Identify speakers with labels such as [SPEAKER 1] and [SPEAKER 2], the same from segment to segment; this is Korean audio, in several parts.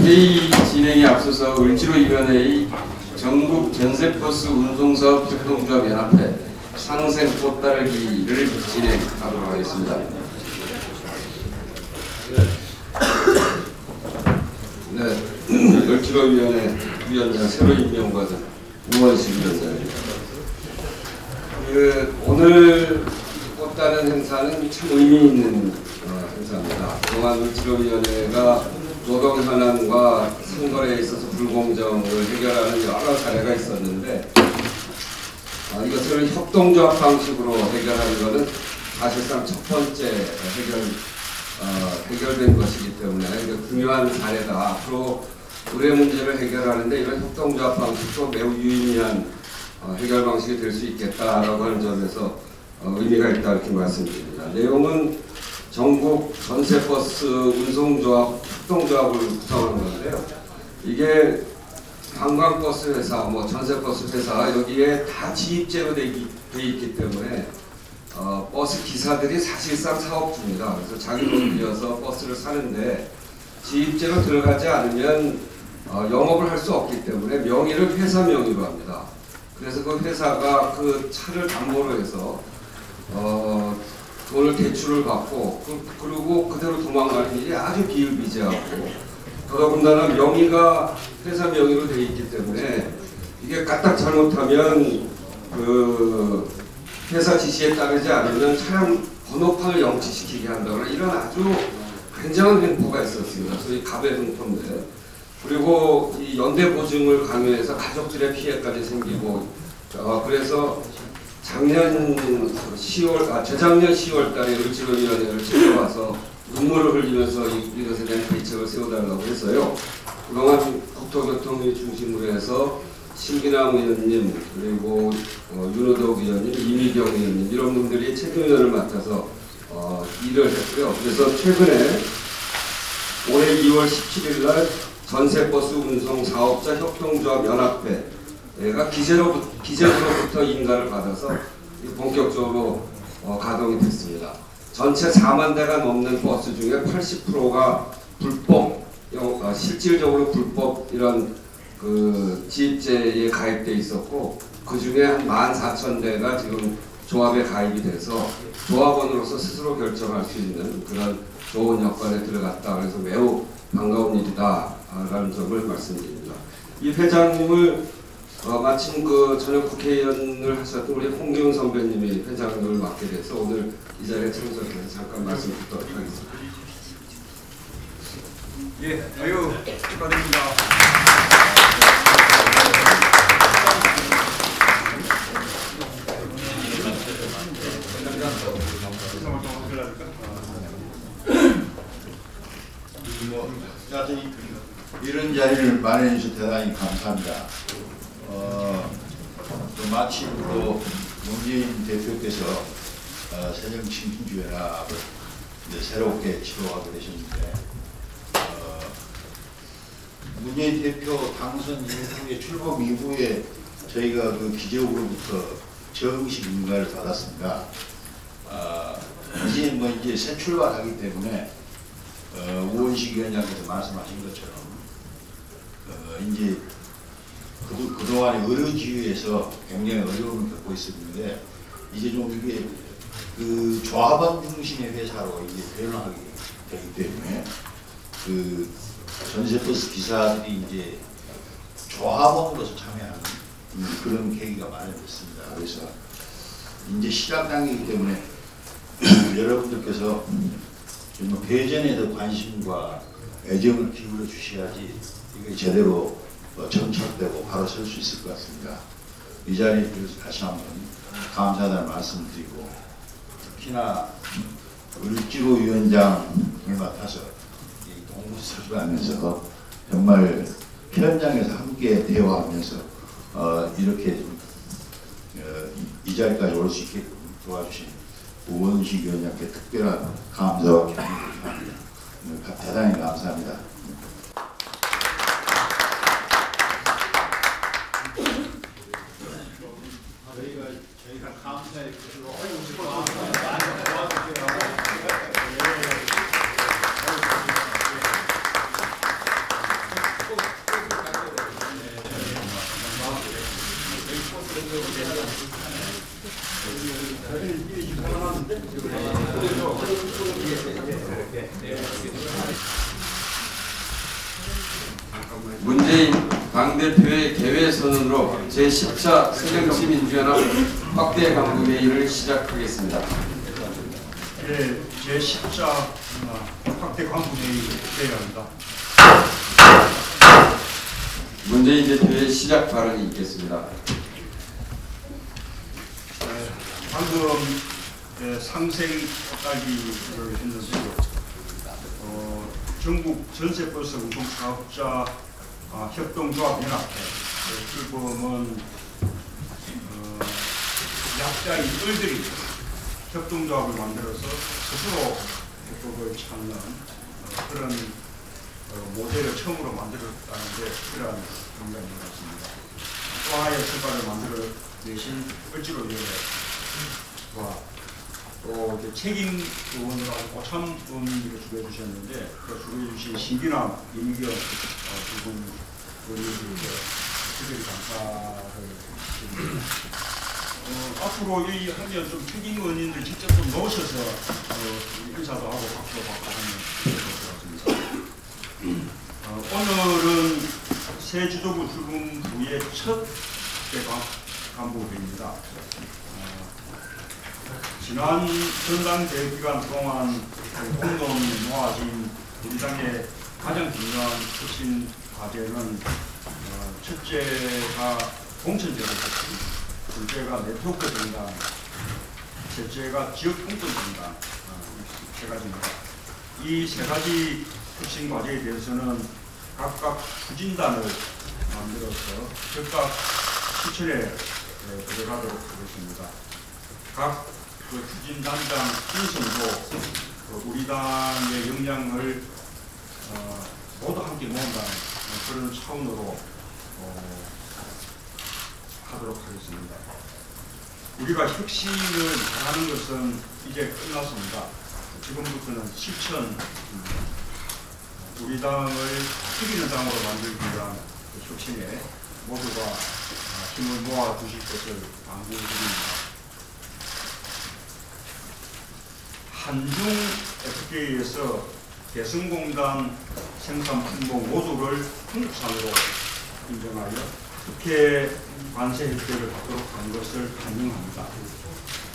[SPEAKER 1] 회의 진행에 앞서서 을지로위원회의 전국 전세버스 운송사업 협동조합 연합회 상생 꽃다르기를 진행하도록 하겠습니다. 네, 을지로위원회 위원장 새로 임명받은 우원식 위원장입니다. 오늘 꽃다는 행사는 참 의미 있는 행사입니다. 그동안 을지로위원회가 노동 현안과 상거래에 있어서 불공정을 해결하는 여러 사례가 있었는데 이것을 협동조합 방식으로 해결하는 것은 사실상 첫 번째 해결된 것이기 때문에 중요한 사례다. 앞으로 의뢰 문제를 해결하는데 이런 협동조합 방식도 매우 유의미한 해결 방식이 될 수 있겠다라고 하는 점에서 의미가 있다 이렇게 말씀드립니다. 내용은 전국 전세버스 운송조합 협동조합을 구성하는 건데요. 이게 관광버스 회사, 전세버스 회사 여기에 다 지입제로 돼 있기 때문에 버스 기사들이 사실상 사업주입니다. 그래서 자기 돈 들여서 버스를 사는데 지입제로 들어가지 않으면 영업을 할 수 없기 때문에 명의를 회사 명의로 합니다. 그래서 그 회사가 그 차를 담보로 해서 돈을 대출을 받고 그리고 그대로 도망가는 일이 아주 비일비재하고 더더군다나 명의가 회사 명의로 되어 있기 때문에 이게 까딱 잘못하면 그 회사 지시에 따르지 않으면 차량 번호판을 영치시키게 한다거나 이런 아주 굉장한 횡포가 있었습니다. 소위 갑의 횡포인데 그리고 이 연대 보증을 강요해서 가족들의 피해까지 생기고 그래서 재작년 10월 달에 을지로위원회를 찾아와서 눈물을 흘리면서 이것에 대한 대책을 세워달라고 해서요. 그동안 국토교통위 중심으로 해서 신기남 의원님 그리고 윤호덕 의원님, 이미경 의원님 이런 분들이 책임위원을 맡아서 일을 했고요. 그래서 최근에 올해 2월 17일 날 전세버스 운송 사업자 협동조합 연합회가 기재부로부터 인가를 받아서 본격적으로 가동이 됐습니다. 전체 4만 대가 넘는 버스 중에 80%가 불법, 실질적으로 불법 이런 그 지입제에 가입돼 있었고 그 중에 한 14,000대가 지금 조합에 가입이 돼서 조합원으로서 스스로 결정할 수 있는 그런 좋은 여건에 들어갔다. 그래서 매우 반가운 일이다라는 점을 말씀드립니다. 이 회장님을 마침 그 전역 국회의원을 하셨던 우리 홍기훈 선배님이 회장님을 맡게 돼서 오늘 이 자리에 참석해서 잠깐 말씀 듣도록 하겠습니다.
[SPEAKER 2] 예, 아유 축하드립니다.
[SPEAKER 3] 이런 자리를 마련해 주셔서 대단히 감사합니다. 마침 또 문재인 대표께서 새정치민주연합을 새롭게 지도하게 되셨는데 문재인 대표 당선 이후에 출범 이후에 저희가 그 기재부로부터 정식 인가를 받았습니다. 이제 새 출발하기 때문에 우원식 위원장께서 말씀하신 것처럼 이제 그동안에 의료지휘에서 굉장히 어려움을 겪고 있었는데 이제 좀 이게 그 조합원 중심의 회사로 이제 변화하게 되기 때문에 그 전세버스 기사들이 이제 조합원으로서 참여하는 그런 계기가 마련됐습니다. 그래서 이제 시작 단계이기 때문에 여러분들께서 좀 배전에 더 관심과 애정을 기울여 주셔야지 이게 제대로 정착되고 바로 설 수 있을 것 같습니다. 이 자리에 다시 한번 감사하다는 말씀을 드리고 특히나 을지로 위원장을 맡아서 동부서주를 하면서 정말 현장에서 함께 대화하면서 이렇게 이 자리까지 올 수 있게 도와주신 우원식 위원장께 특별한 감사와 경의를 표합니다. 대단히 감사합니다. 저희가 감사의 뜻으로 도와주세요.
[SPEAKER 1] 문재인 당대표의 개회 선언으로 제10차 새정치민주연합 확대 강구회의를 시작하겠습니다.
[SPEAKER 2] 네, 제10차 확대 광부회의 회의합니다.
[SPEAKER 1] 문재인 대표의 시작 발언이 있겠습니다.
[SPEAKER 2] 방금 상생 딸기를 했는데요. 전국 전세버스 운송사업자 협동조합연합회 출범은 약자인 을들이 협동조합을 만들어서 스스로 협동을 찾는 그런 모델을 처음으로 만들었다는데 그러한 영광인 것 같습니다. 또 하나의 출발을 만들어내신 을지로위원회와 또 책임 의원들하고 오참 의원님이 주도해 주셨는데 그 주도해 주신 신기남, 이미경 두 분 의원님들께 특별히 감사를 드립니다. 앞으로 이 하면 좀 책임 의원님들 직접 좀 넣으셔서 인사도 하고 박수도 받고 하면 좋을 것 같습니다. 오늘은 새 지도부 출범 후의 첫 간부회의입니다. 지난 전당대회 기간 동안 공동이 모아진 우리 당의 가장 중요한核心 과제는 첫째가 공천제도 개선, 둘째가 네트워크 전당, 셋째가 지역 공권 전당 세 가지입니다. 이 세 가지 핵심 과제에 대해서는 각각 추진단을 만들어서 즉각 실천에 들어가도록 하겠습니다. 각 추진단장 인선도 우리 당의 역량을 모두 함께 모은다는 그런 차원으로 하도록 하겠습니다. 우리가 혁신을 잘하는 것은 이제 끝났습니다. 지금부터는 실천, 우리 당을 이기는 당으로 만들기 위한 혁신에 모두가 힘을 모아 주실 것을 당부드립니다. 한중 FTA에서 대승공단 생산 품목 모두를 한국산으로 인정하여 특혜 관세 혜택을 받도록 한 것을 환영합니다.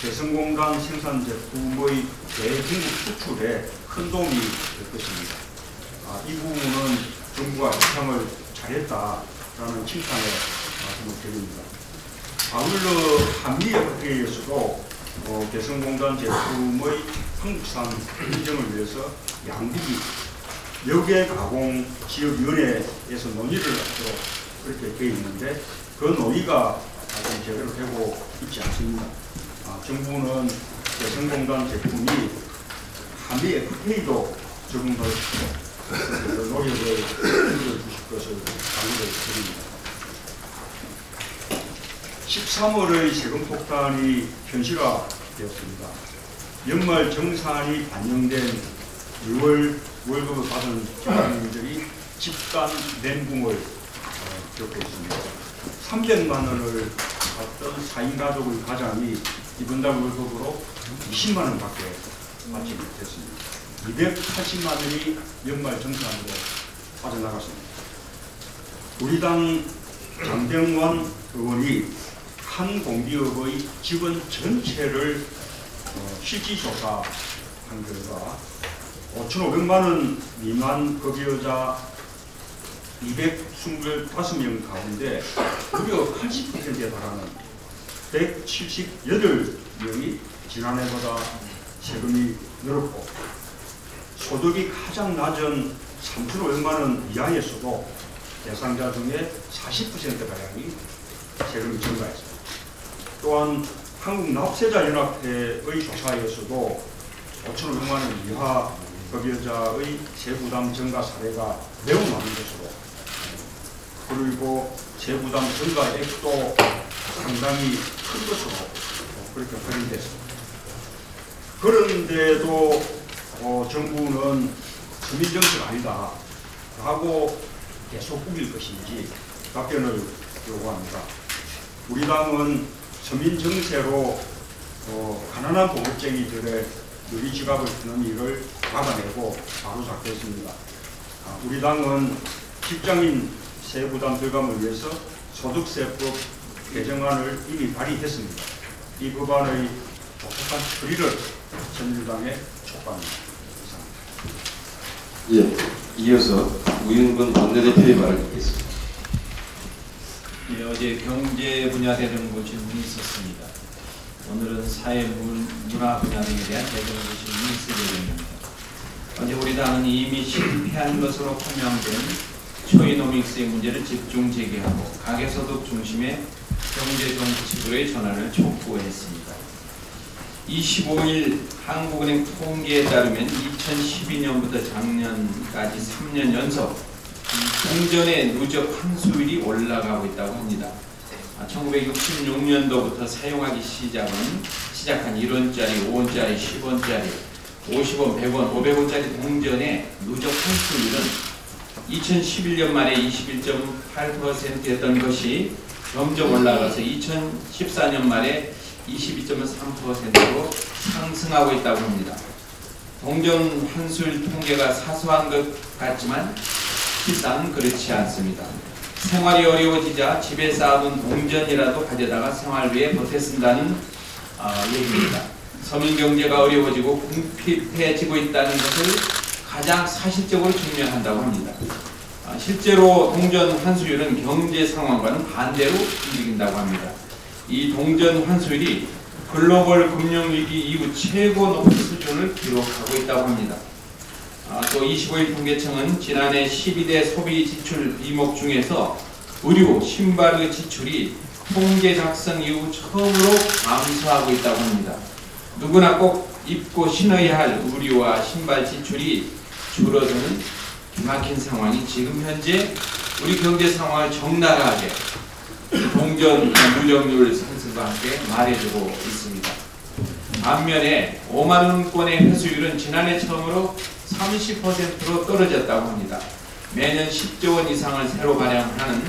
[SPEAKER 2] 대승공단 생산 제품의 대중국 수출에 큰 도움이 될 것입니다. 이 부분은 정부가 협상을 잘했다라는 칭찬의 말씀을 드립니다. 아울러 한미 FTA에서도 대승공단 제품의 한국산 인정을 위해서 양국이 역외 가공 지역위원회에서 논의를 하도록 그렇게 되어 있는데 그 논의가 아직 제대로 되고 있지 않습니다. 정부는 대승공단 제품이 한미 FTA도 적응할 수 있도록 노력을 해주실 것을 강조를 드립니다. 13월의 세금 폭탄이 현실화되었습니다. 연말 정산이 반영된 6월 월급을 받은 직장인들이 집단 멘붕을 겪고 있습니다. 300만 원을 받던 4인 가족의 가장이 이번 달 월급으로 20만 원밖에 받지 못했습니다. 280만 원이 연말 정산으로 빠져나갔습니다. 우리 당 장병완 의원이 한 공기업의 직원 전체를 실질조사한 결과 5,500만 원 미만 급여자 225명 가운데 무려 80%에 달하는 178명이 지난해보다 세금이 늘었고 소득이 가장 낮은 3,500만 원 이하에서도 대상자 중에 40%가량이 세금이 증가했습니다. 또한 한국납세자연합회의 조사에서도 5,500만 원 이하 급여자의 세부담 증가 사례가 매우 많은 것으로, 그리고 세부담 증가액도 상당히 큰 것으로 그렇게 확인됐습니다. 그런데도 정부는 서민정책 아니다 하고 계속 우길 것인지 답변을 요구합니다. 우리 당은 서민정세로 가난한 봉급쟁이들의 누리지갑을 드는 일을 막아내고 바로잡겠습니다. 우리 당은 직장인 세부담 절감을 위해서 소득세법 개정안을 이미 발의했습니다. 이 법안의 조속한 처리를 새누리당에 촉구합니다.
[SPEAKER 1] 예, 이어서 우윤근 원내대표의 말을 듣겠습니다.
[SPEAKER 4] 예, 어제 경제 분야 대정부 질문이 있었습니다. 오늘은 사회 문화 분야 등에 대한 대정부 질문이 있을 예정입니다. 어제 우리 당은 이미 실패한 것으로 판명된 초이노믹스의 문제를 집중 제기하고 가계소득 중심의 경제정책으로의 전환을 촉구했습니다. 25일 한국은행 통계에 따르면 2012년부터 작년까지 3년 연속 동전의 누적 환수율이 올라가고 있다고 합니다. 1966년도부터 사용하기 시작한 1원짜리, 5원짜리, 10원짜리, 50원, 100원, 500원짜리 동전의 누적 환수율은 2011년 말에 21.8%였던 것이 점점 올라가서 2014년 말에 22.3%로 상승하고 있다고 합니다. 동전 환수율 통계가 사소한 것 같지만 실상 그렇지 않습니다. 생활이 어려워지자 집에 쌓아둔 동전이라도 가져다가 생활비에 보태 쓴다는 얘기입니다. 서민 경제가 어려워지고 궁핍해지고 있다는 것을 가장 사실적으로 증명한다고 합니다. 실제로 동전 환수율은 경제 상황과는 반대로 움직인다고 합니다. 이 동전 환수율이 글로벌 금융위기 이후 최고 높은 수준을 기록하고 있다고 합니다. 또 25일 통계청은 지난해 12대 소비 지출 비목 중에서 의류, 신발의 지출이 통계 작성 이후 처음으로 감소하고 있다고 합니다. 누구나 꼭 입고 신어야 할 의류와 신발 지출이 줄어드는 기막힌 상황이 지금 현재 우리 경제 상황을 적나라하게 동전 누적률 상승과 함께 말해주고 있습니다. 반면에 5만원권의 회수율은 지난해 처음으로 30%로 떨어졌다고 합니다. 매년 10조 원 이상을 새로 발행하는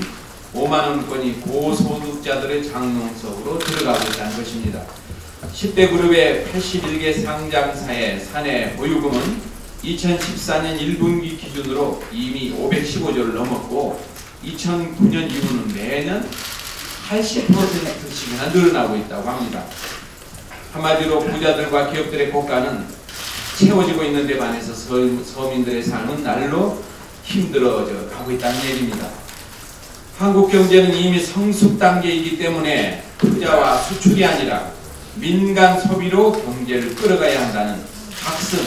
[SPEAKER 4] 5만원권이 고소득자들의 장롱 속으로 들어가고 있다는 것입니다. 10대 그룹의 81개 상장사의 사내 보유금은 2014년 1분기 기준으로 이미 515조를 넘었고 2009년 이후는 매년 80%씩이나 늘어나고 있다고 합니다. 한마디로 부자들과 기업들의 고가는 채워지고 있는 데 반해서 서민들의 삶은 날로 힘들어져 가고 있다는 얘기입니다. 한국 경제는 이미 성숙 단계이기 때문에 투자와 수출이 아니라 민간 소비로 경제를 끌어가야 한다는 박승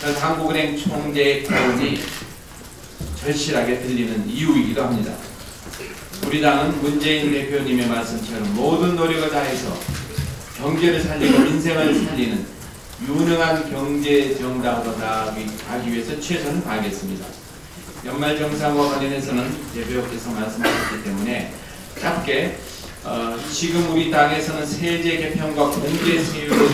[SPEAKER 4] 전 한국은행 총재의 교훈이 절실하게 들리는 이유이기도 합니다. 우리 당은 문재인 대표님의 말씀처럼 모든 노력을 다해서 경제를 살리고 민생을 살리는 유능한 경제 정당으로 나아가기 위해서 최선을 다하겠습니다. 연말정산과 관련해서는 대표께서 말씀하셨기 때문에 짧게 지금 우리 당에서는 세제 개편과 공제세율을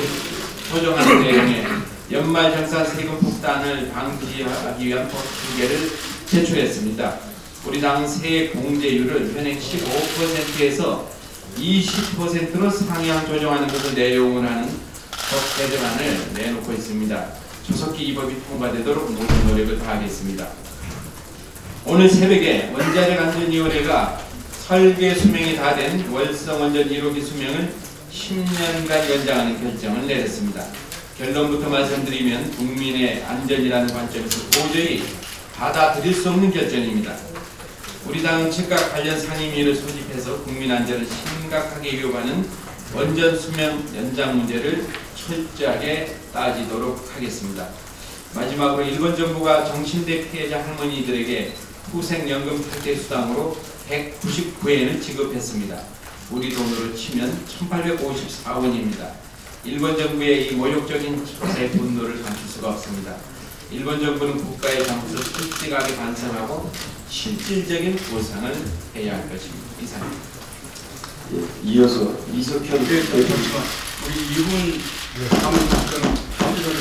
[SPEAKER 4] 조정하는 내용의 연말정산 세금 폭탄을 방지하기 위한 법 2개를 제출했습니다. 우리 당은 세액 공제율을 현행 15%에서 20%로 상향 조정하는 것을 내용을 하는 법 개정안을 내놓고 있습니다. 조속히 이 법이 통과되도록 모든 노력을 다하겠습니다. 오늘 새벽에 원자력 안전위원회가 설계 수명이 다 된 월성원전 1호기 수명을 10년간 연장하는 결정을 내렸습니다. 결론부터 말씀드리면 국민의 안전이라는 관점에서 도저히 받아들일 수 없는 결정입니다. 우리 당은 즉각 관련 상임위를 소집해서 국민 안전을 심각하게 위협하는 원전 수명 연장 문제를 철저하게 따지도록 하겠습니다. 마지막으로 일본 정부가 정신대 피해자 할머니들에게 후생연금 탈퇴수당으로 199엔을 지급했습니다. 우리 돈으로 치면 1854원입니다. 일본 정부의 이 모욕적인 처사의 분노를 감출 수가 없습니다. 일본 정부는 국가의 잘못을 솔직하게 반성하고 실질적인 보상을 해야 할 것입니다. 이상입니다.
[SPEAKER 1] 예, 이어서 이석현
[SPEAKER 2] 잠시만 우리 이분 하면 답변 다음 자리로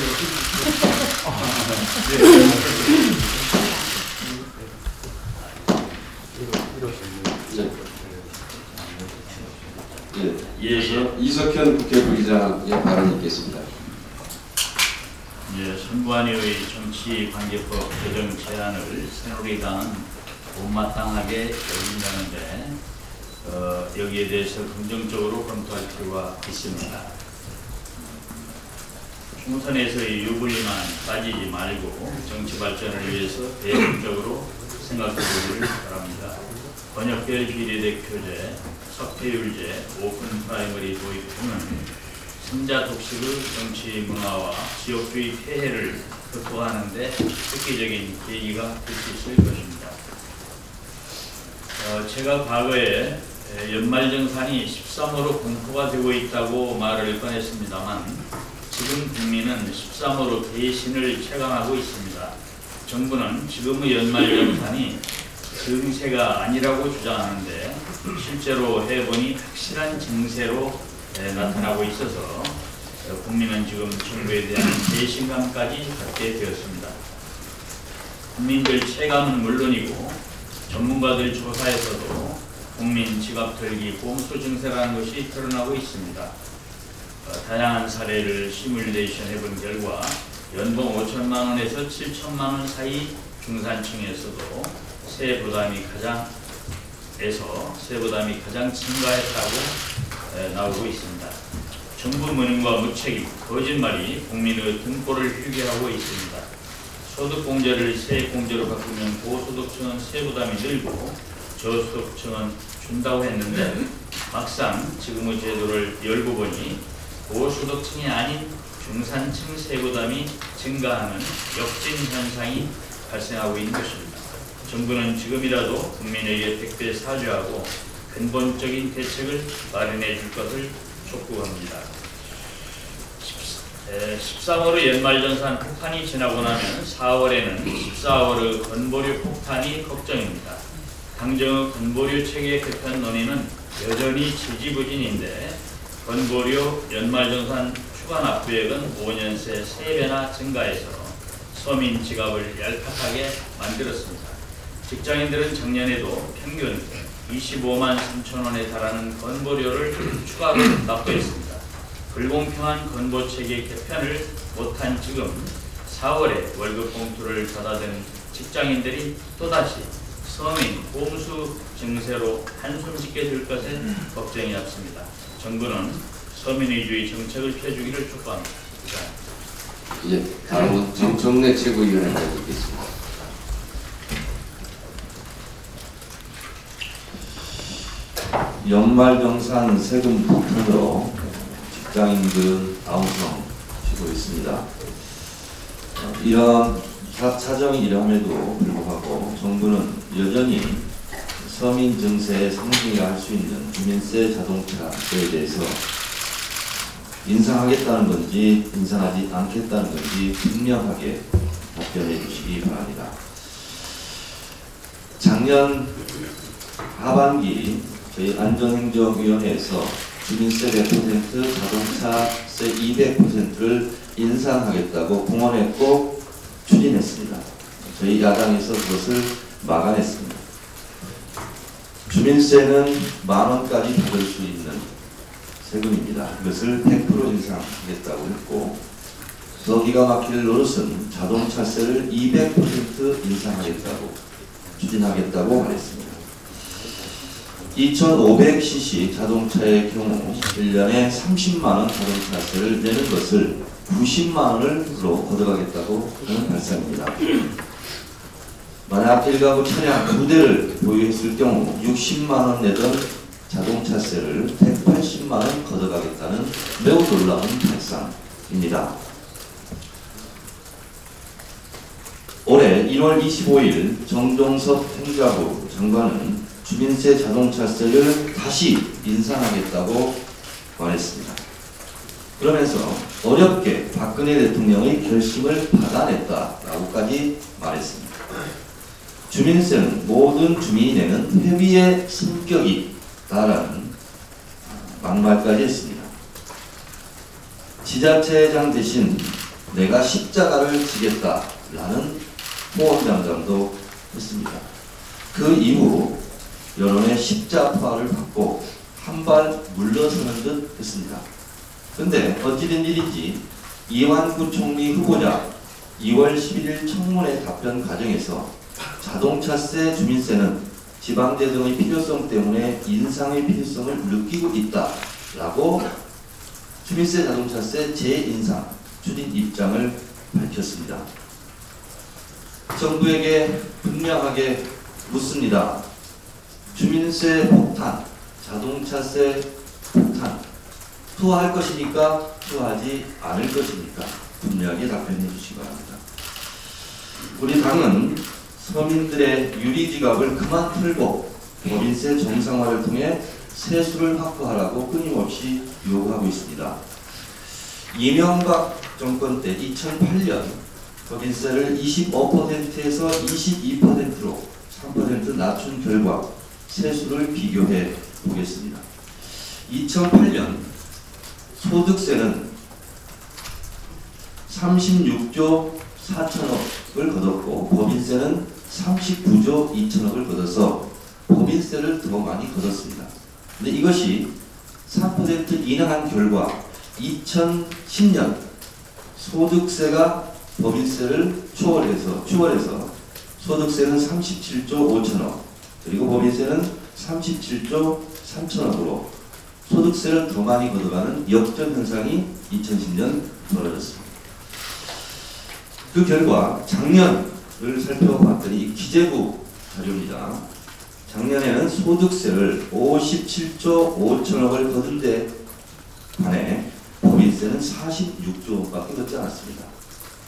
[SPEAKER 1] 이어서 이석현 국회부의장의 발언이 있겠습니다.
[SPEAKER 4] 선관위의 정치관계법 개정 제안을 새누리당은
[SPEAKER 5] 못마땅하게 여긴다는데 여기에 대해서 긍정적으로 검토할 필요가 있습니다. 총선에서의 유불리만 따지지 말고 정치 발전을 위해서 대응적으로 생각해 보기를 바랍니다. 번역별 비례대표제, 석패율제, 오픈 프라이머리 도입 등은 승자 독식의 정치 문화와 지역주의 폐해를 극복하는 데 획기적인 계기가 될 수 있을 것입니다. 제가 과거에 연말정산이 13호로 공포가 되고 있다고 말을 꺼냈습니다만 지금 국민은 13호로 대신을 체감하고 있습니다. 정부는 지금의 연말정산이 증세가 아니라고 주장하는데 실제로 해보니 확실한 증세로 나타나고 있어서 국민은 지금 정부에 대한 배신감까지 갖게 되었습니다. 국민들 체감은 물론이고 전문가들 조사에서도 국민 지갑 털기 꼼수 증세라는 것이 드러나고 있습니다. 다양한 사례를 시뮬레이션 해본 결과 연봉 5천만 원에서 7천만 원 사이 중산층에서도 세부담이 가장 증가했다고 나오고 있습니다. 정부 무능과 무책임, 거짓말이 국민의 등골을 휘게 하고 있습니다. 소득공제를 세액공제로 바꾸면 고소득층은 세부담이 늘고 저소득층은 준다고 했는데 막상 지금의 제도를 열고 보니 고소득층이 아닌 중산층 세부담이 증가하는 역진 현상이 발생하고 있는 것입니다. 정부는 지금이라도 국민에게 택배 사죄하고 근본적인 대책을 마련해 줄 것을 촉구합니다. 13월의 연말정산 폭탄이 지나고 나면 4월에는 14월의 건보료 폭탄이 걱정입니다. 당정의 건보료 체계 개편 논의는 여전히 지지부진인데 건보료 연말정산 추가 납부액은 5년 새 3배나 증가해서 서민 지갑을 얄팍하게 만들었습니다. 직장인들은 작년에도 평균 25만 3천 원에 달하는 건보료를 추가로 납부했습니다. 불공평한 건보체계 개편을 못한 지금 4월에 월급 봉투를 받아든 직장인들이 또다시 서민 꼼수 증세로 한숨 짓게 될 것에 걱정이 앞섭니다. 정부는 서민의주의 정책을 펴주기를 촉구합니다.
[SPEAKER 1] 이제 다음은 정청래 최고위원회가 있겠습니다.
[SPEAKER 6] 연말정산 세금 폭탄으로 직장인들은 아우성치고 있습니다. 이런 사정이 이러함에도 불구하고 정부는 여전히 서민 증세의 상징이라 할 수 있는 주민세 자동차세에 대해서 인상하겠다는 건지 인상하지 않겠다는 건지 분명하게 답변해 주시기 바랍니다. 작년 하반기 저희 안전행정위원회에서 주민세 100%, 자동차세 200%를 인상하겠다고 공언했고 추진했습니다. 저희 야당에서 그것을 막아냈습니다. 주민세는 만원까지 받을 수 있는 세금입니다. 이것을 100% 인상하겠다고 했고 더 기가 막힐 노릇은 자동차세를 200% 인상하겠다고 추진하겠다고 말했습니다. 2500cc 자동차의 경우 1년에 30만원 자동차세를 내는 것을 90만원으로 걷어가겠다고 하는 발상입니다. 만약 1가구 차량 2대를 보유했을 경우 60만원 내던 자동차세를 180만원 걷어가겠다는 매우 놀라운 발상입니다. 올해 1월 25일 정종섭 행자부 장관은 주민세 자동차세를 다시 인상하겠다고 말했습니다. 그러면서 어렵게 박근혜 대통령의 결심을 받아냈다라고까지 말했습니다. 주민세는 모든 주민이 내는 회비의 성격이다라는 막말까지 했습니다. 지자체장 대신 내가 십자가를 지겠다라는 호언장담도 했습니다. 그 이후 여론의 십자파를 받고 한 발 물러서는 듯 했습니다. 그런데 어찌된 일인지 이완구 총리 후보자 2월 11일 청문회 답변 과정에서 자동차세, 주민세는 지방세 등의 필요성 때문에 인상의 필요성을 느끼고 있다라고 주민세, 자동차세 재인상 추진 입장을 밝혔습니다. 정부에게 분명하게 묻습니다. 주민세 폭탄, 자동차세 폭탄 투하할 것입니까? 투하하지 않을 것입니까? 분명하게 답변해 주시기 바랍니다. 우리 당은 서민들의 유리지갑을 그만 털고 법인세 정상화를 통해 세수를 확보하라고 끊임없이 요구하고 있습니다. 이명박 정권 때 2008년 법인세를 25%에서 22%로 3% 낮춘 결과 세수를 비교해 보겠습니다. 2008년 소득세는 36조 4천억을 거뒀고 법인세는 39조 2천억을 거둬서 법인세를 더 많이 거뒀습니다. 근데 이것이 3% 인하한 결과 2010년 소득세가 법인세를 추월해서 소득세는 37조 5천억 그리고 법인세는 37조 3천억으로 소득세를 더 많이 걷어가는 역전 현상이 2010년 벌어졌습니다. 그 결과 작년을 살펴봤더니 기재부 자료입니다. 작년에는 소득세를 57조 5천억을 거둔 데 반해 법인세는 46조밖에 걷지 않았습니다.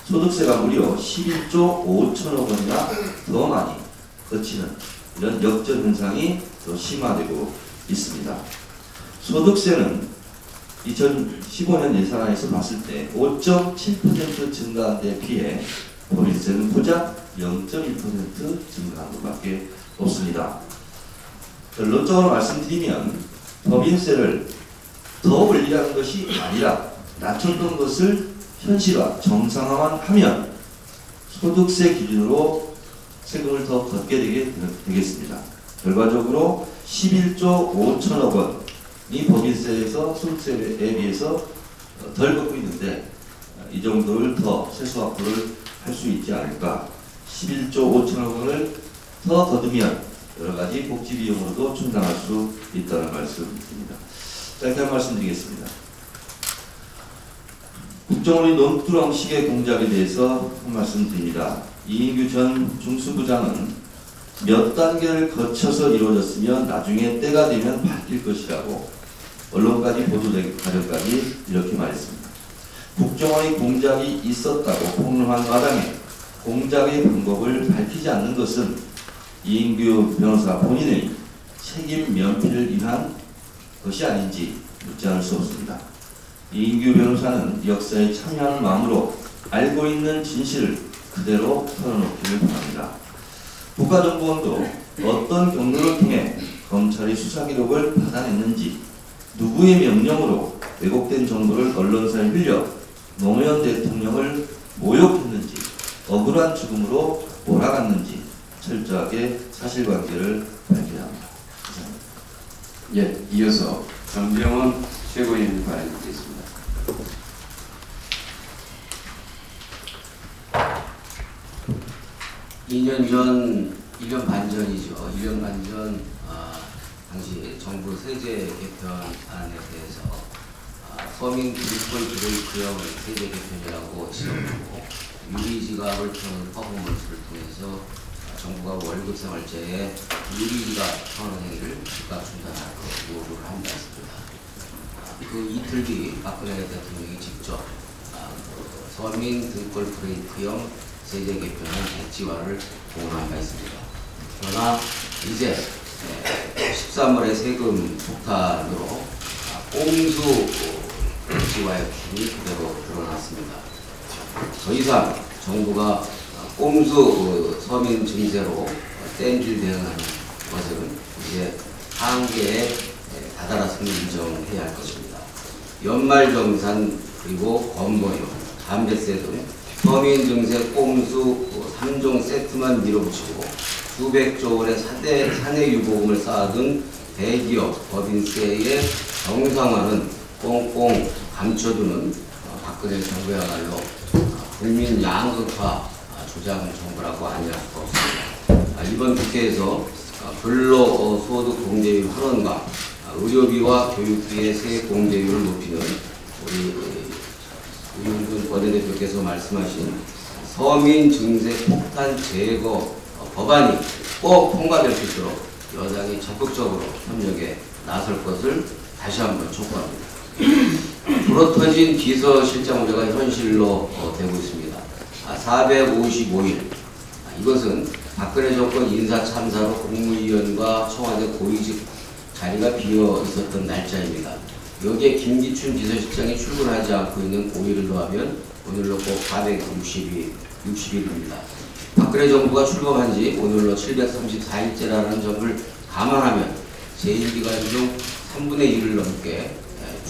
[SPEAKER 6] 소득세가 무려 11조 5천억 원이나 더 많이 거치는 이런 역전 현상이 더 심화되고 있습니다. 소득세는 2015년 예산안에서 봤을 때 5.7% 증가한 데 비해 법인세는 고작 0.1% 증가한 것밖에 없습니다. 결론적으로 말씀드리면 법인세를 더 올리라는 것이 아니라 낮췄던 것을 현실화, 정상화만 하면 소득세 기준으로 세금을 더 걷게 되겠습니다. 결과적으로 11조 5천억 원이 법인세에서 소득세에 비해서 덜 걷고 있는데 이 정도를 더 세수 확보를 할 수 있지 않을까. 11조 5천억 원을 더 거두면 여러 가지 복지 비용으로도 충당할 수 있다는 말씀입니다. 짧게 한 말씀 드리겠습니다. 국정원의 논두렁식의 공작에 대해서 한 말씀 드립니다. 이인규 전 중수부장은 몇 단계를 거쳐서 이루어졌으면 나중에 때가 되면 밝힐 것이라고 언론까지 보도된 가정까지 이렇게 말했습니다. 국정원의 공작이 있었다고 폭로한 마당에 공작의 방법을 밝히지 않는 것은 이인규 변호사 본인의 책임 면피를 위한 것이 아닌지 묻지 않을 수 없습니다. 이인규 변호사는 역사에 참여하는 마음으로 알고 있는 진실을 그대로 털어놓기를 바랍니다. 국가정보원도 어떤 경로를 통해 검찰의 수사 기록을 받아냈는지, 누구의 명령으로 왜곡된 정보를 언론사에 흘려 노무현 대통령을 모욕했는지, 억울한 죽음으로 몰아갔는지 철저하게 사실관계를 밝혀야 합니다. 감사합니다.
[SPEAKER 1] 예, 이어서 정병원 최고위원님 발언드리겠습니다. (2년 반 전이죠. 2년 반 전 당시 정부 세제 개편안에 대해서 서민 기득권 규형을 세제 개편이라고 시작하고 유리지갑을 통한 퍼포먼스를 통해서 정부가 월급생활제에 유리지갑 청원 행위를 즉각 중단하고 요구를 한 바 있습니다. 그 이틀 뒤 박근혜 대통령이 직접 서민 등골 브레이크형 세제 개편안 백지화를 공언한 바 있습니다. 그러나 이제 13월의 세금 폭탄으로 꼼수 백지화의 기준이 그대로 드러났습니다. 더 이상 정부가 꼼수 서민 증세로 땜질 대응하는 것은 이제 한계에 다다랐음을 인정해야 할 것입니다. 연말정산 그리고 건보료, 담배세 등 서민 증세 꼼수 3종 세트만 밀어붙이고 수백조 원의 사내 유보금을 쌓아둔 대기업 법인세의 정상화는 꽁꽁 감춰두는 박근혜 정부야말로 국민 양극화 주장 정부라고 아니할 수가 없습니다. 이번 국회에서 근로소득 공제율 환원과 의료비와 교육비의 세액 공제율을 높이는 우리 우윤준 원내대표께서 말씀하신 서민 증세 폭탄 제거 법안이 꼭 통과될 수 있도록 여당이 적극적으로 협력에 나설 것을 다시 한번 촉구합니다. 불어터진 비서실장 문제가 현실로 되고 있습니다. 455일 이것은 박근혜 정권 인사 참사로 국무위원과 청와대 고위직 자리가 비어 있었던 날짜입니다. 여기에 김기춘 비서실장이 출근하지 않고 있는 5일을 더하면 오늘로 꼭 460일입니다. 박근혜 정부가 출범한 지 오늘로 734일째라는 점을 감안하면 재임기간 중 3분의 1을 넘게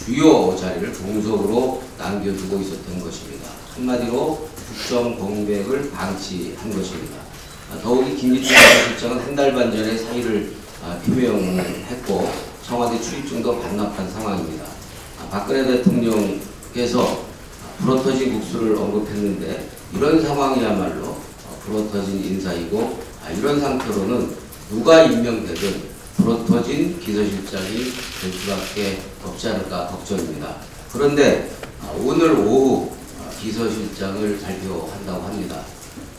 [SPEAKER 1] 주요 자리를 공석으로 남겨두고 있었던 것입니다. 한마디로 국정 공백을 방치한 것입니다. 더욱이 김기춘 비서실장은 한 달 반 전에 사의를 표명했고 청와대 출입증도 반납한 상황입니다. 박근혜 대통령께서 불어터진 국수를 언급했는데 이런 상황이야말로 불어터진 인사이고 이런 상태로는 누가 임명되든 불어터진 비서실장이 될 수밖에 없지 않을까 걱정입니다. 그런데 오늘 오후 비서실장을 발표한다고 합니다.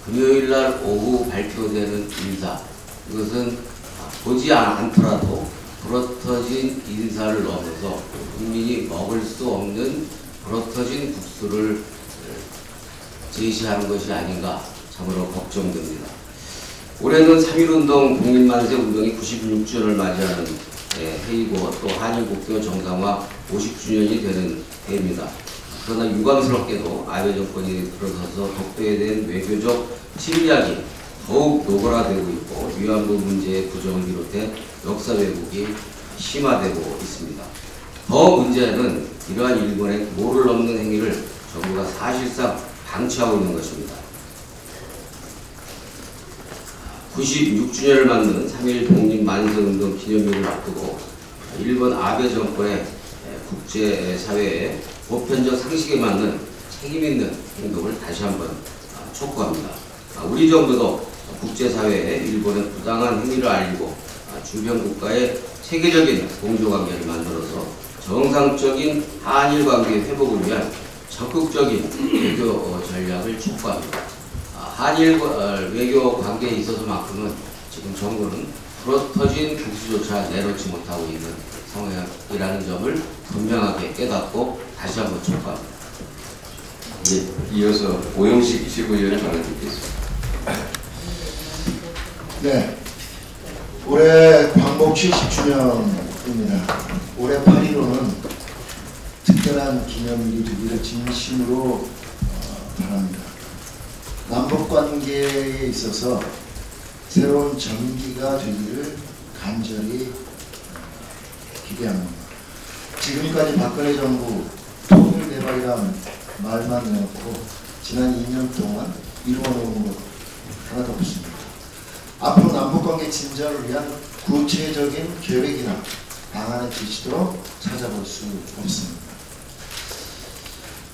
[SPEAKER 1] 금요일날 오후 발표되는 인사, 이것은 보지 않더라도 불어터진 인사를 넘어서 국민이 먹을 수 없는 불어터진 국수를 제시하는 것이 아닌가 참으로 걱정됩니다. 올해는 3.1운동 국민만세 운동이 96주년을 맞이하는 해이고 또 한일국교 정상화 50주년이 되는 해입니다. 그러나 유감스럽게도 아베 정권이 들어서서 독도에 대한 외교적 침략이 더욱 노골화되고 있고 위안부 문제의 부정을 비롯해 역사 왜곡이 심화되고 있습니다. 더 문제는 이러한 일본의 모를 넘는 행위를 정부가 사실상 방치하고 있는 것입니다. 96주년을 맞는 3.1 독립만세운동 기념일을 앞두고 일본 아베 정권의 국제사회의 보편적 상식에 맞는 책임있는 행동을 다시 한번 촉구합니다. 우리 정부도 국제사회에 일본의 부당한 행위를 알리고 주변 국가의 체계적인 공조관계를 만들어서 정상적인 한일 관계 회복을 위한 적극적인 외교 전략을 촉구합니다. 한일 외교 관계에 있어서만큼은 지금 정부는 불어터진 국수조차 내놓지 못하고 있는 상황이라는 점을 분명하게 깨닫고 다시 한번 촉구합니다.
[SPEAKER 7] 예, 이어서 오영식 지부위원을 전해드리겠습니다.
[SPEAKER 3] 네, 올해 광복 70주년입니다. 올해 8.15는 특별한 기념일이 되기를 진심으로 바랍니다. 남북관계에 있어서 새로운 전기가 되기를 간절히 기대합니다. 지금까지 박근혜 정부 통일대박이란 말만 내놓고 지난 2년 동안 이루어놓은 것 하나도 없습니다. 앞으로 남북관계 진전을 위한 구체적인 계획이나 방안의 지시도 찾아볼 수 없습니다.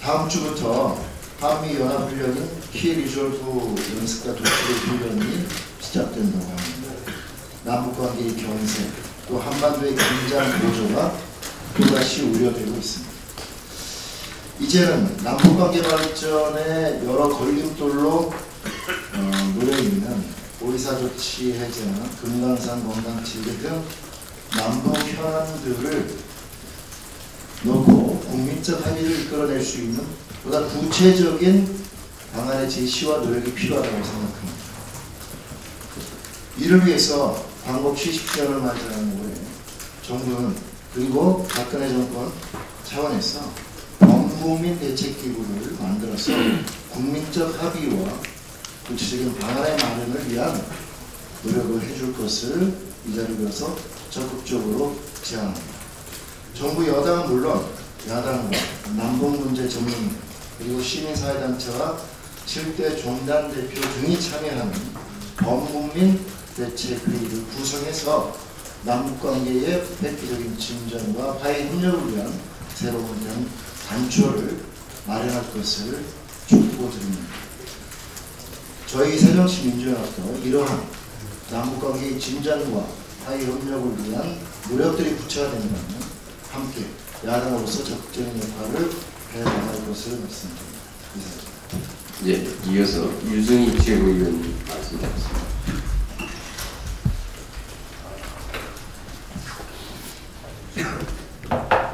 [SPEAKER 3] 다음 주부터 한미연합훈련인 키리졸브 연습과 도출의 훈련이 시작된다고 합니다. 남북관계의 견세, 또 한반도의 긴장 고조가 또다시 우려되고 있습니다. 이제는 남북관계 발전의 여러 걸림돌로 놓여있는 오이사조치 해제나 금강산 관광지대 등 남북 현안들을 놓고 국민적 합의를 이끌어낼 수 있는 보다 구체적인 방안의 제시와 노력이 필요하다고 생각합니다. 이를 위해서 광복 70주년을 맞이하는 올해 정부는 그리고 박근혜 정권 차원에서 범국민 대책기구를 만들어서 국민적 합의와 구체적인 방안의 마련을 위한 노력을 해줄 것을 이 자리에서 적극적으로 제안합니다. 정부 여당은 물론 야당과 남북문제 전문가 그리고 시민사회단체와 7대 종단 대표 등이 참여하는 범국민 대책회의를 구성해서 남북관계의 획기적인 진전과 화해 협력을 위한 새로운 단초를 마련할 것을 촉구드립니다. 저희 새정치민주연합도 이러한 남북관계의 진전과 사회 협력을 위한 노력들이 구체화된다면 함께 야당으로서 적극적인 역할을 해나갈 것을 말씀드립니다. 이상입니다.
[SPEAKER 7] 예, 이어서 유승희 최고위원님 말씀드리겠습니다.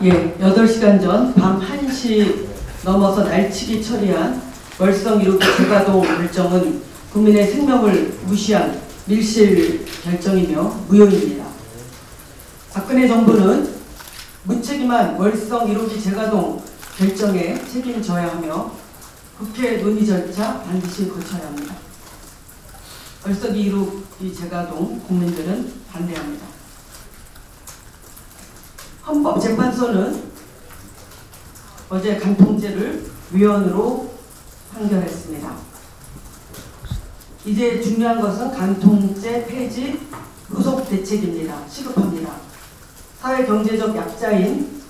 [SPEAKER 8] 예, 8시간 전 밤 1시 넘어서 날치기 처리한 월성 1호기 재가동 결정은 국민의 생명을 무시한 밀실 결정이며 무효입니다. 박근혜 정부는 무책임한 월성 1호기 재가동 결정에 책임져야 하며 국회 논의 절차 반드시 거쳐야 합니다. 월성 1호기 재가동 국민들은 반대합니다. 헌법재판소는 어제 간통죄를 위헌으로 판결했습니다. 이제 중요한 것은 간통죄 폐지 후속 대책입니다. 시급합니다. 사회 경제적 약자인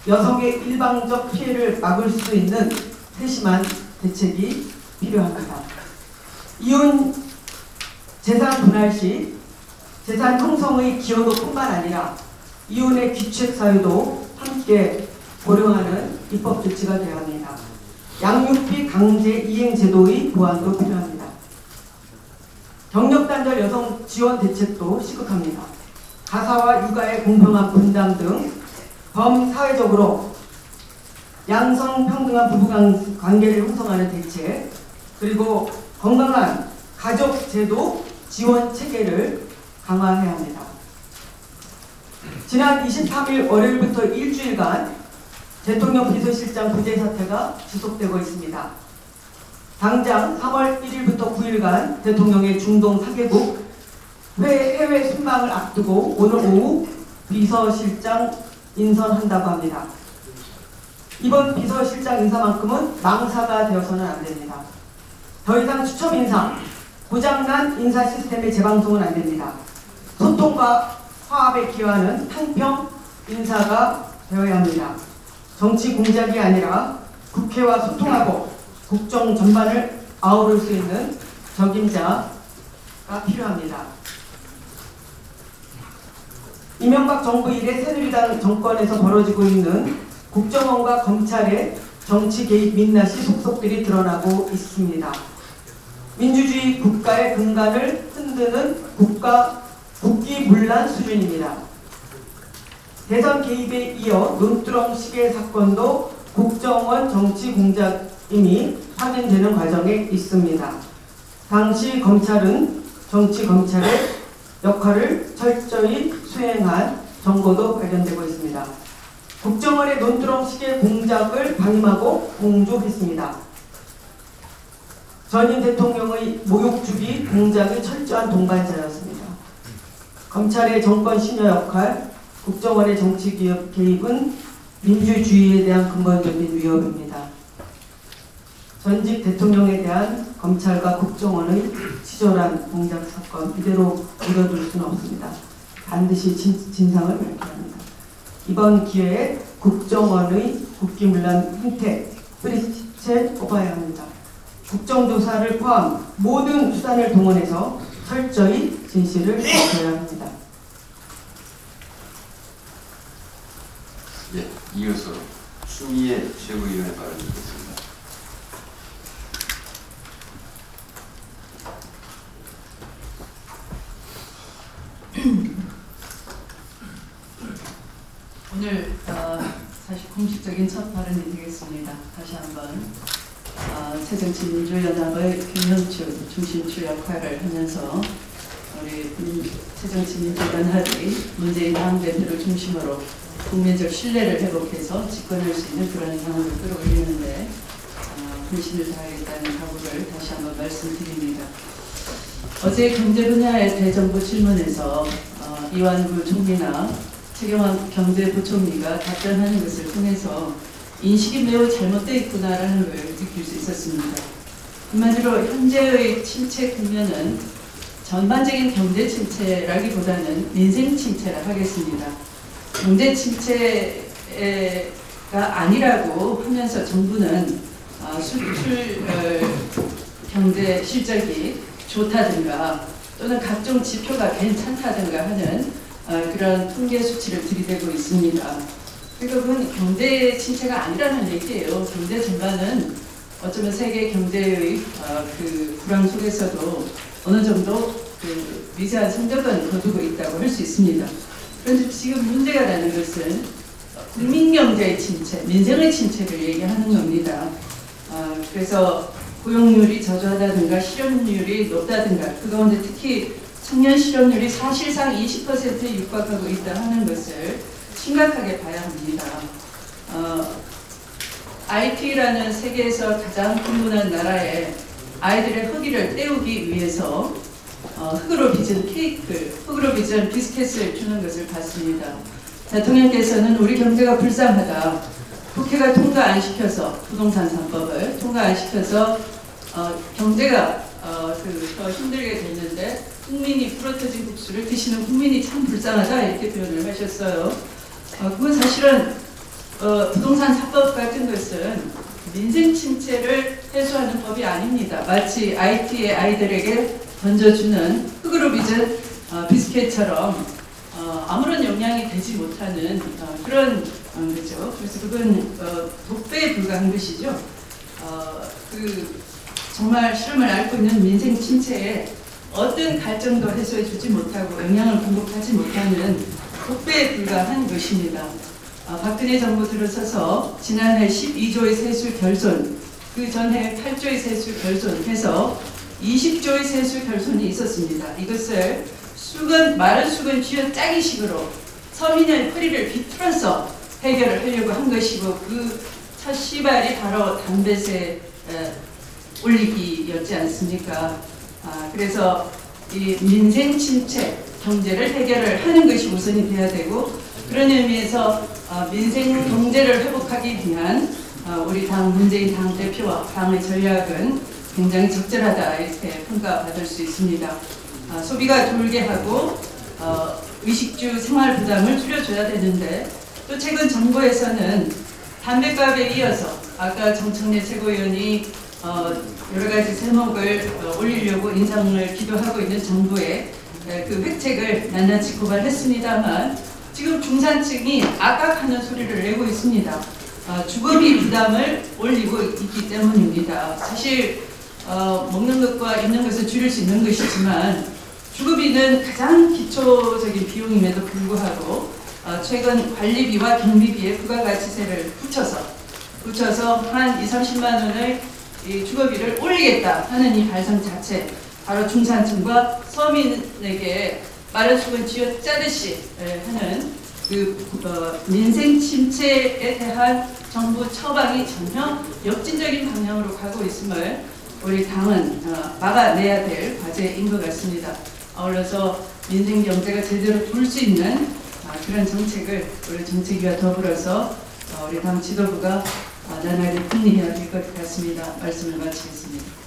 [SPEAKER 8] 여성의 일방적 피해를 막을 수 있는 세심한 대책이 필요합니다. 이혼 재산 분할 시 재산 형성의 기여도뿐만 아니라 이혼의 귀책 사유도 함께 고려하는 입법 조치가 되어야 합니다. 양육비 강제 이행 제도의 보완도 필요합니다. 경력단절 여성 지원 대책도 시급합니다. 가사와 육아의 공평한 분담 등 범사회적으로 양성평등한 부부 관계를 형성하는 대책, 그리고 건강한 가족제도 지원 체계를 강화해야 합니다. 지난 23일 월요일부터 일주일간 대통령 비서실장 부재 사태가 지속되고 있습니다. 당장 3월 1일부터 9일간 대통령의 중동 4개국 해외 순방을 앞두고 오늘 오후 비서실장 인선한다고 합니다. 이번 비서실장 인사만큼은 망사가 되어서는 안 됩니다. 더 이상 추첨 인사, 고장난 인사 시스템의 재방송은 안 됩니다. 소통과 화합에 기여하는 탕평 인사가 되어야 합니다. 정치 공작이 아니라 국회와 소통하고 국정 전반을 아우를 수 있는 적임자가 필요합니다. 이명박 정부 이래 새누리당 정권에서 벌어지고 있는 국정원과 검찰의 정치 개입 민낯이 속속들이 드러나고 있습니다. 민주주의 국가의 근간을 흔드는 국기문란 수준입니다. 대선 개입에 이어 논두렁식의 사건도 국정원 정치 공작임이 확인되는 과정에 있습니다. 당시 검찰은 정치 검찰의 역할을 철저히 수행한 정보도 발견되고 있습니다. 국정원의 논두렁식의 공작을 방임하고 공조했습니다. 전임 대통령의 모욕주기 공작의 철저한 동반자였습니다. 검찰의 정권 신여 역할, 국정원의 정치 개입은 민주주의에 대한 근본적인 위협입니다. 전직 대통령에 대한 검찰과 국정원의 치졸한 공작 사건 이대로 묻어둘 수는 없습니다. 반드시 진상을 밝혀야 합니다. 이번 기회에 국정원의 국기문란 행태 뿌리채 뽑아야 합니다. 국정조사를 포함 모든 수단을 동원해서 철저히 진실을 밝혀야 합니다.
[SPEAKER 7] 예, 이어서 추미애 최고위원의 발언을 듣겠습니다.
[SPEAKER 9] 오늘 사실 공식적인 첫 발언이 되겠습니다. 다시 한번 새정치민주연합의 김현철 중심주 역할을 하면서 우리 새정치민주연합이 문재인 당대표를 중심으로 국민적 신뢰를 회복해서 집권할 수 있는 그런 상황을 끌어올리는데 분신을 다하겠다는 각오를 다시 한번 말씀드립니다. 어제 경제 분야의 대정부 질문에서 이완구 총리나 최경환 경제부총리가 답변하는 것을 통해서 인식이 매우 잘못되어 있구나라는 걸 느낄 수 있었습니다. 한마디로 현재의 침체 국면은 전반적인 경제 침체라기보다는 민생 침체라 하겠습니다. 경제 침체가 아니라고 하면서 정부는 수출 경제 실적이 좋다든가 또는 각종 지표가 괜찮다든가 하는 그런 통계 수치를 들이대고 있습니다. 그러니까 그건 경제 침체가 아니라는 얘기예요. 경제 전반은 어쩌면 세계 경제의 그 불황 속에서도 어느 정도 그 미세한 성적은 거두고 있다고 할 수 있습니다. 그런데 지금 문제가 되는 것은 국민 경제의 침체, 민생의 침체를 얘기하는 겁니다. 그래서 고용률이 저조하다든가 실업률이 높다든가 그 가운데 특히 청년 실업률이 사실상 20%에 육박하고 있다 하는 것을 심각하게 봐야 합니다. IT라는 세계에서 가장 풍부한 나라에 아이들의 허기를 때우기 위해서 흙으로 빚은 케이크, 흙으로 빚은 비스켓을 주는 것을 봤습니다. 대통령께서는 우리 경제가 불쌍하다. 국회가 통과 안 시켜서 부동산 3법을 통과 안 시켜서 경제가 더 힘들게 됐는데 국민이 불어터진 국수를 드시는 국민이 참 불쌍하다 이렇게 표현을 하셨어요. 그건 사실은 부동산 3법 같은 것은 민생 침체를 해소하는 법이 아닙니다. 마치 IT의 아이들에게 던져주는 흙으로 빚은 비스켓처럼 아무런 영향이 되지 못하는 그런 거죠. 그래서 그건 독배에 불과한 것이죠. 정말 실험을 앓고 있는 민생 침체에 어떤 갈증도 해소해주지 못하고 영향을 공급하지 못하는 독배에 불과한 것입니다. 박근혜 정부 들어서서 지난해 12조의 세수 결손, 그 전해 8조의 세수 결손해서 20조의 세수 결손이 있었습니다. 이것을 마른 수건 쥐어짜기식으로 서민의 허리를 비틀어서 해결을 하려고 한 것이고 그 첫 시발이 바로 담배세 올리기였지 않습니까? 그래서 이 민생 침체, 경제를 해결을 하는 것이 우선이 돼야 되고 그런 의미에서 민생 경제를 회복하기 위한 우리 당 문재인 당대표와 당의 전략은 굉장히 적절하다 이렇게 평가받을 수 있습니다. 소비가 돌게 하고 의식주 생활 부담을 줄여줘야 되는데 또 최근 정부에서는 담배값에 이어서 아까 정청래 최고위원이 여러 가지 세목을 올리려고 인상을 기도하고 있는 정부의 그 획책을 낱낱이 고발했습니다만 지금 중산층이 악악하는 소리를 내고 있습니다. 주거비 부담을 올리고 있기 때문입니다. 사실 먹는 것과 입는 것을 줄일 수 있는 것이지만 주거비는 가장 기초적인 비용임에도 불구하고 최근 관리비와 경비비에 부가가치세를 붙여서 한 20-30만 원의 이 주거비를 올리겠다 하는 이 발상 자체 바로 중산층과 서민에게 마른 수건 쥐어 짜듯이 하는 그 민생 침체에 대한 정부 처방이 전혀 역진적인 방향으로 가고 있음을 우리 당은 막아내야 될 과제인 것 같습니다. 아울러서 민생 경제가 제대로 돌 수 있는 그런 정책을 우리 정책위와 더불어서 우리 당 지도부가 나날이 궁리해야 될 것 같습니다. 말씀을 마치겠습니다.